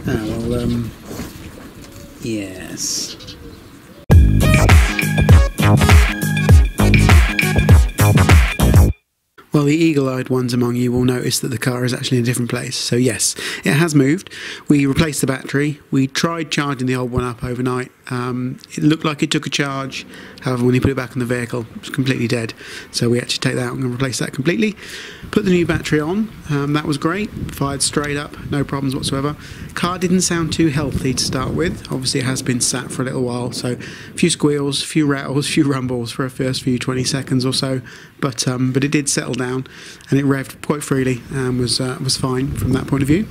Oh, well, yes. Well, the eagle-eyed ones among you will notice that the car is actually in a different place. So yes, it has moved. We replaced the battery. We tried charging the old one up overnight. It looked like it took a charge. However, when you put it back in the vehicle, it was completely dead. So we had to take that out and replace that completely. Put the new battery on. That was great. Fired straight up. No problems whatsoever. Car didn't sound too healthy to start with. Obviously, it has been sat for a little while. So a few squeals, a few rattles, a few rumbles for a first few 20 seconds or so. But it did settle down, and it revved quite freely and was fine from that point of view.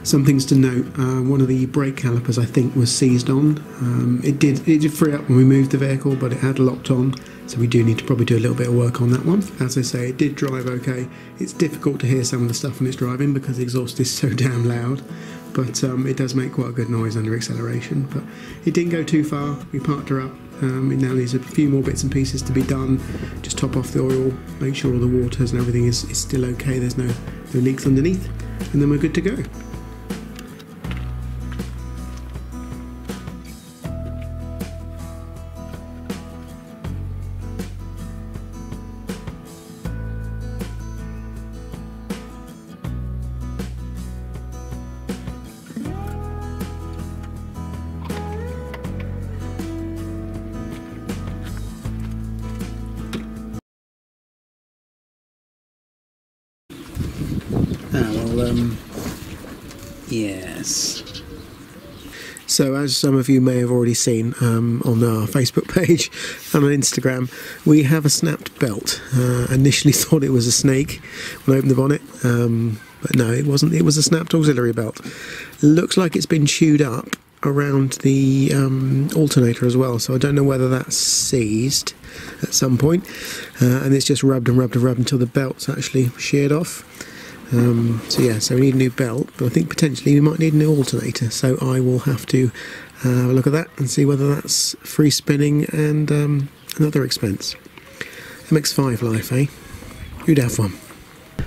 Some things to note: one of the brake calipers, I think, was seized on. It did free up when we moved the vehicle, but it had locked on, so we do need to probably do a little bit of work on that one. As I say, it did drive okay. It's difficult to hear some of the stuff when it's driving because the exhaust is so damn loud, but it does make quite a good noise under acceleration. But it didn't go too far. We parked her up. It now needs a few more bits and pieces to be done. Just top off the oil, make sure all the waters and everything is still okay. There's no leaks underneath, and then we're good to go. Oh, well, yes. So as some of you may have already seen on our Facebook page and on Instagram, we have a snapped belt. Initially thought it was a snake when I opened the bonnet, but no, it wasn't. It was a snapped auxiliary belt. Looks like it's been chewed up around the alternator as well, so I don't know whether that's seized at some point, and it's just rubbed and rubbed and rubbed until the belt's actually sheared off. So we need a new belt, but I think potentially we might need a new alternator, so I will have to have a look at that and see whether that's free spinning and another expense. MX5 life, eh? Who'd have one?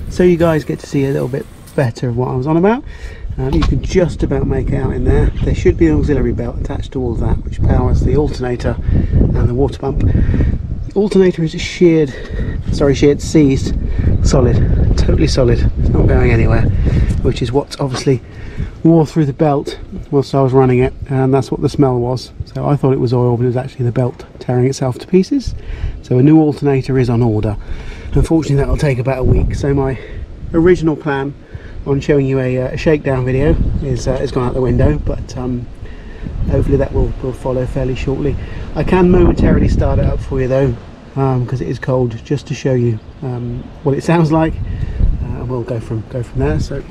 So you guys get to see a little bit better of what I was on about. You can just about make it out in there. There should be an auxiliary belt attached to all of that, which powers the alternator and the water pump. The alternator is seized, solid, totally solid. It's not going anywhere, which is what obviously wore through the belt whilst I was running it, and that's what the smell was. So I thought it was oil, but it was actually the belt tearing itself to pieces. So a new alternator is on order. Unfortunately, that'll take about a week. So my original plan on showing you a shakedown video is gone out the window, but hopefully that will follow fairly shortly. I can momentarily start it up for you though, because it is cold, just to show you what it sounds like. We'll go from there. So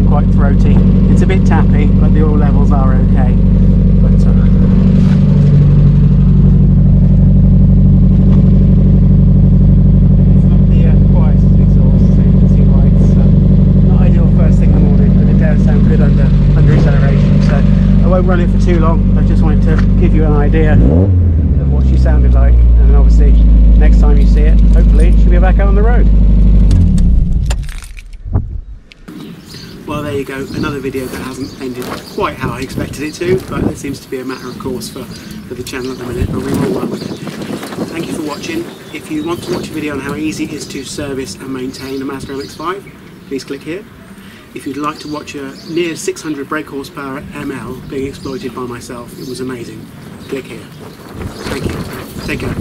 quite throaty. It's a bit tappy, but the oil levels are okay. But it's not the quietest exhaust, so you can see why it's not ideal first thing in the morning, but it does sound good under acceleration. So I won't run it for too long. I just wanted to give you an idea of what she sounded like, and obviously next time you see it, hopefully she'll be back out on the road. Well, there you go, another video that hasn't ended quite how I expected it to, but it seems to be a matter of course for the channel at the minute, but we will work with it. Thank you for watching. If you want to watch a video on how easy it is to service and maintain a Mazda MX5, please click here. If you'd like to watch a near 600 brake horsepower ML being exploited by myself, it was amazing, click here. Thank you. Take care.